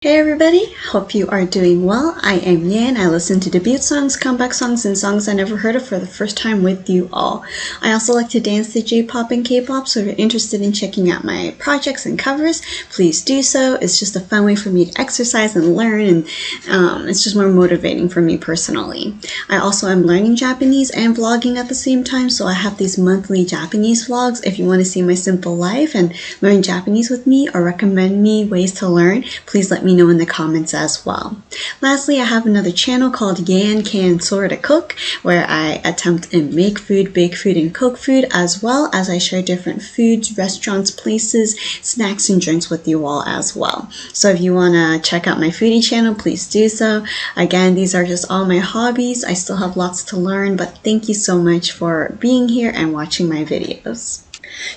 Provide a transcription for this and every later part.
Hey everybody, hope you are doing well. I am Yan. I listen to debut songs, comeback songs, and songs I never heard of for the first time with you all. I also like to dance to J-pop and K-pop, so if you're interested in checking out my projects and covers, please do so. It's just a fun way for me to exercise and learn, and it's just more motivating for me personally. I also am learning Japanese and vlogging at the same time, so I have these monthly Japanese vlogs. If you want to see my simple life and learn Japanese with me or recommend me ways to learn, please let me know in the comments as well. Lastly, I have another channel called Yan Can Sorta Cook, where I attempt and make food, bake food, and cook food, as well as I share different foods, restaurants, places, snacks, and drinks with you all as well. So if you want to check out my foodie channel, please do so. Again, these are just all my hobbies. I still have lots to learn, but thank you so much for being here and watching my videos.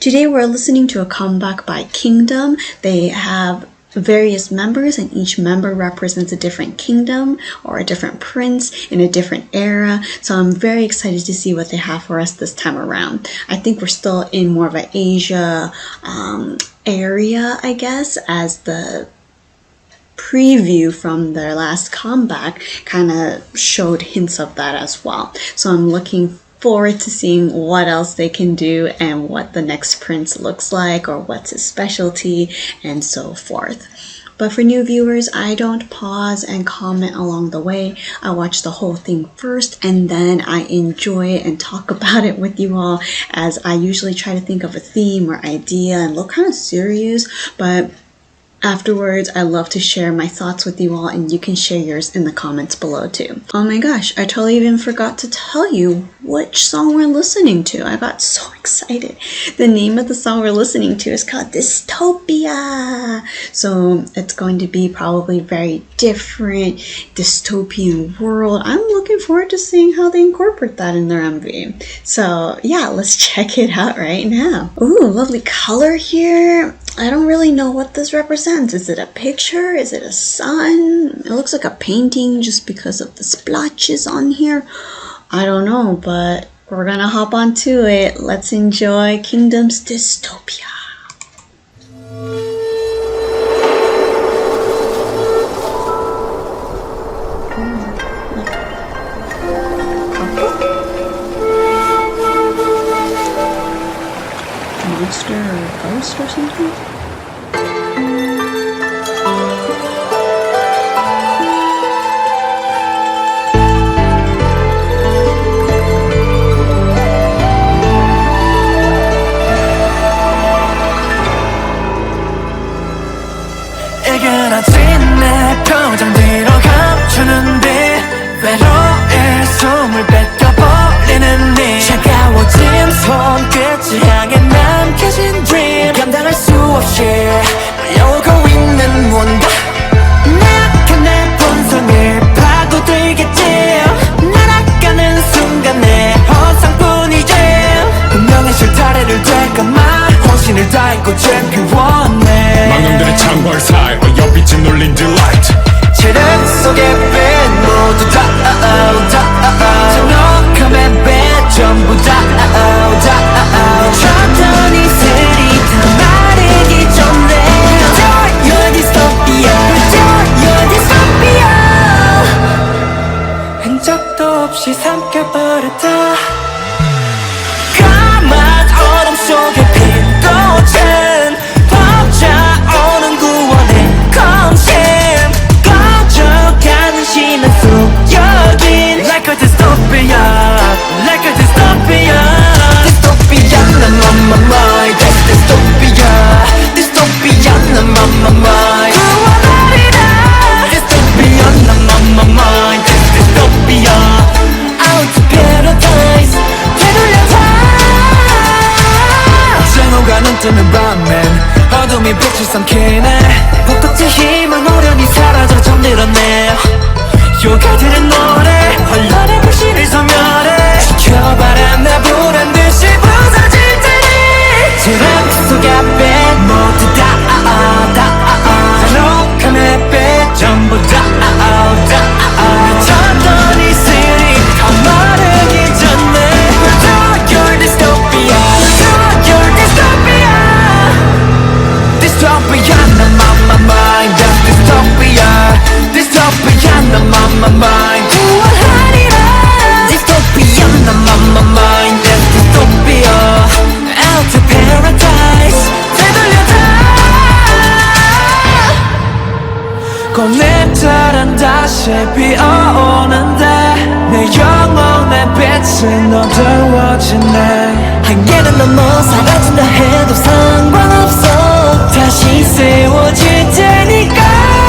Today we're listening to a comeback by Kingdom. They have various members, and each member represents a different kingdom or a different prince in a different era, so I'm very excited to see what they have for us this time around. I think we're still in more of an Asia area, I guess, as the preview from their last comeback kind of showed hints of that as well. So I'm looking forward to seeing what else they can do and what the next prince looks like or what's his specialty and so forth. But for new viewers, I don't pause and comment along the way. I watch the whole thing first and then I enjoy it and talk about it with you all, as I usually try to think of a theme or idea and look kind of serious, but afterwards, I love to share my thoughts with you all, and you can share yours in the comments below too. Oh my gosh, I totally even forgot to tell you which song we're listening to. I got so excited. The name of the song we're listening to is called Dystopia. So it's going to be probably very different, dystopian world. I'm looking forward to seeing how they incorporate that in their MV. So yeah, let's check it out right now. Ooh, lovely color here. I don't really know what this represents. Is it a picture? Is it a sun? It looks like a painting just because of the splotches on here. I don't know, but we're gonna hop onto it. Let's enjoy Kingdom's Dystopia. Monster or ghost or something? 애견아진 내 표정 뒤로 감추는데 외로움에 숨을 뺏겨버리는 네 차가워진 손끝을 향해 남겨진 dream 감당할 수 없이 끌려오고 있는 뭔가 내가 내 본성을 파고들겠지 날아가는 순간 내 허상뿐이지 운명의 실타래를 되감아 혼신을 다해 꽃을 피워내 망령들의 창궐 사이 어여빛이 눌린 delight 체력 속에 뺀 모두 다 장난감에 뺀 전부 다 찾던 이슬이 다 마르기 전에 You're dystopia You're dystopia 흔적도 없이 삼켜버렸다 까만 얼음 속에 핀 꽃은 벅차오는 구원의 검심 꺼져가는 시간 속 여긴 Like a dystopia Like a dystopia Dystopia I'm on my mind That's dystopia Dystopia I'm on my mind 구원하리라 Dystopia I'm on my mind That's dystopia Out to paradise 되돌려다 쟁호가 눈뜨는 밤엔 어둠이 빛을 삼키네 벚꽃의 힘은 오련히 사라져 잠들었네 요가들은 노래 혼란의 불씨를 소멸해 지켜봐라 나 불안 듯이 부서질 테니 드럼 속에 뺀 모두 다 잔혹함에 뺀 전부 다 찾던 이슬이 다 마르기 전에 You're dystopia You're dystopia Dystopia I'm on my mind That's dystopia 다시 피어오는데 내 영혼의 빛은 어두워지네 한계는 넘어 사라진다 해도 상관없어 다시 세워질 테니까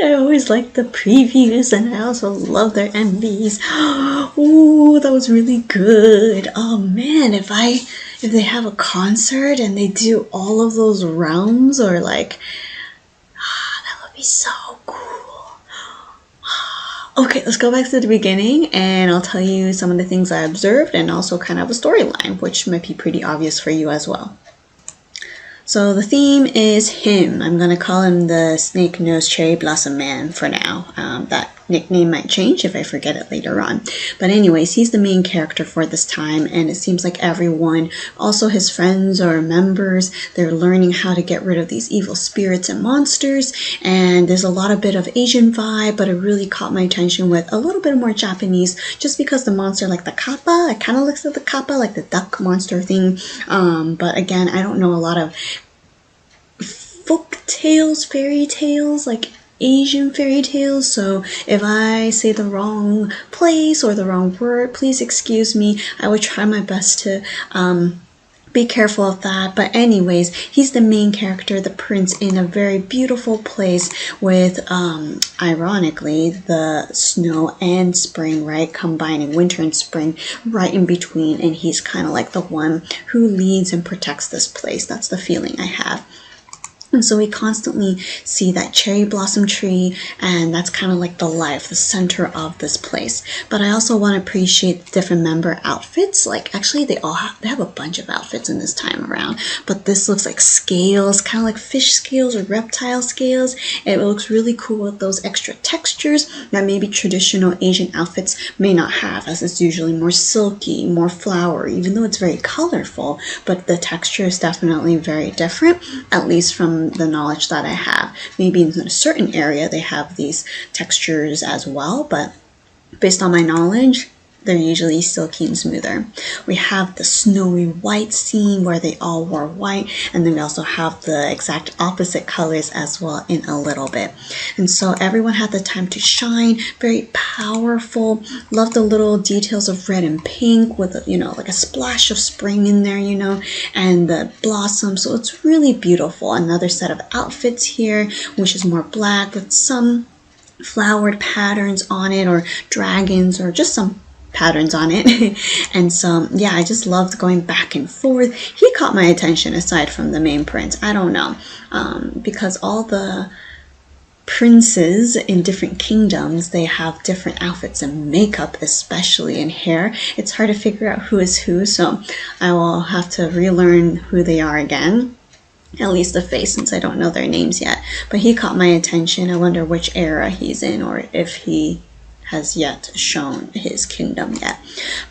I always like the previews, and I also love their MVs. Oh, that was really good. Oh man, if they have a concert and they do all of those realms, or like, that would be so cool. Okay, let's go back to the beginning and I'll tell you some of the things I observed and also kind of a storyline, which might be pretty obvious for you as well. So the theme is him. I'm going to call him the Snake Nose Cherry Blossom Man for now. That nickname might change if I forget it later on. But anyways, he's the main character for this time, and it seems like everyone, also his friends or members, they're learning how to get rid of these evil spirits and monsters. And there's a lot of bit of Asian vibe, but it really caught my attention with a little bit more Japanese, just because the monster, like the kappa, it kind of looks like the kappa, like the duck monster thing. But again, I don't know a lot of folk tales, fairy tales, like Asian fairy tales, so if I say the wrong place or the wrong word, please excuse me. I will try my best to be careful of that. But anyways, he's the main character, the prince, in a very beautiful place with ironically the snow and spring, right, combining winter and spring right in between, and he's kind of like the one who leads and protects this place. That's the feeling I have. And so we constantly see that cherry blossom tree, and that's kind of like the life, the center of this place. But I also want to appreciate the different member outfits. Like, actually, they have a bunch of outfits in this time around. But this looks like scales, kind of like fish scales or reptile scales. It looks really cool with those extra textures that maybe traditional Asian outfits may not have, as it's usually more silky, more flowery, even though it's very colorful. But the texture is definitely very different, at least from the knowledge that I have. Maybe in a certain area they have these textures as well, but based on my knowledge, they're usually silky and smoother. We have the snowy white scene where they all wore white, and then we also have the exact opposite colors as well in a little bit. And so everyone had the time to shine, very powerful. Love the little details of red and pink with, like a splash of spring in there, and the blossom. So it's really beautiful. Another set of outfits here, which is more black with some flowered patterns on it, or dragons, or just some patterns on it. And so yeah, I just loved going back and forth. He caught my attention aside from the main prince. I don't know, because all the princes in different kingdoms, they have different outfits and makeup, especially in hair. It's hard to figure out who is who, so I will have to relearn who they are again, at least the face, since I don't know their names yet. But he caught my attention. I wonder which era he's in, or if he has yet shown his kingdom yet.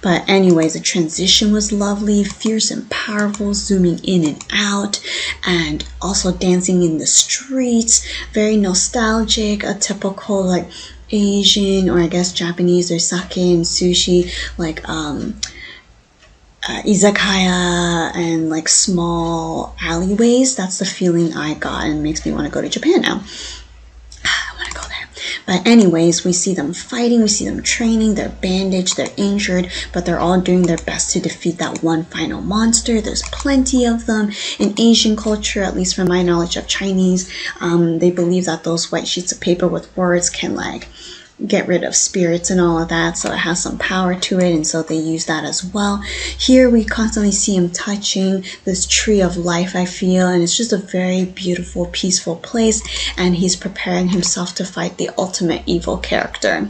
But anyways, the transition was lovely, fierce and powerful, zooming in and out, and also dancing in the streets, very nostalgic, a typical like Asian, or I guess Japanese, or sake and sushi, like izakaya and like small alleyways. That's the feeling I got, and makes me want to go to Japan now. But anyways, we see them fighting, we see them training, they're bandaged, they're injured, but they're all doing their best to defeat that one final monster. There's plenty of them. In Asian culture, at least from my knowledge of Chinese, they believe that those white sheets of paper with words can like get rid of spirits and all of that, so it has some power to it, and so they use that as well. Here we constantly see him touching this tree of life, I feel, and it's just a very beautiful, peaceful place, and he's preparing himself to fight the ultimate evil character.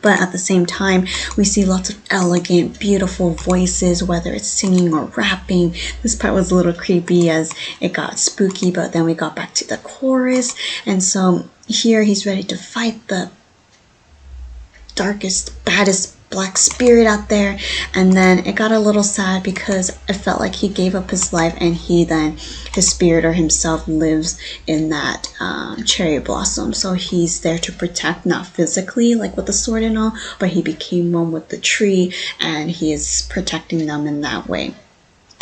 But at the same time, we see lots of elegant, beautiful voices, whether it's singing or rapping. This part was a little creepy as it got spooky, but then we got back to the chorus, and so here he's ready to fight the darkest, baddest black spirit out there. And then it got a little sad because it felt like he gave up his life, and his spirit or himself lives in that cherry blossom. So he's there to protect, not physically like with the sword and all, but he became one with the tree, and he is protecting them in that way.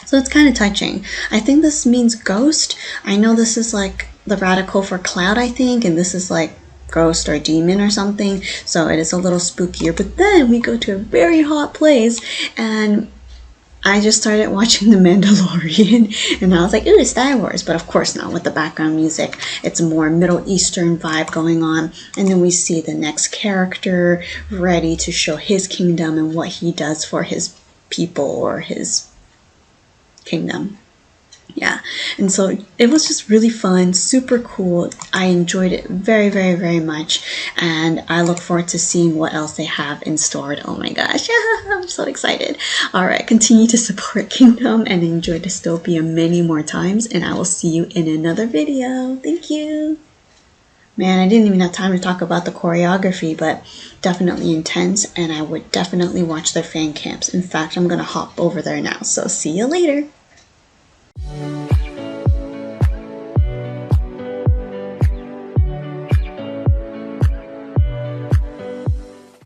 So it's kind of touching. I think this means ghost. I know this is like the radical for cloud, I think, and this is like ghost or demon or something, so it is a little spookier. But then we go to a very hot place, and I just started watching The Mandalorian, and I was like, ooh, Star Wars, but of course not with the background music. It's more Middle Eastern vibe going on, and then we see the next character ready to show his kingdom and what he does for his people or his kingdom. Yeah, and so it was just really fun, super cool. I enjoyed it very, very, very much, and I look forward to seeing what else they have in store. Oh my gosh, I'm so excited. Alright, continue to support Kingdom and enjoy Dystopia many more times, and I will see you in another video. Thank you. Man, I didn't even have time to talk about the choreography, but definitely intense, and I would definitely watch their fan camps. In fact, I'm going to hop over there now, so see you later.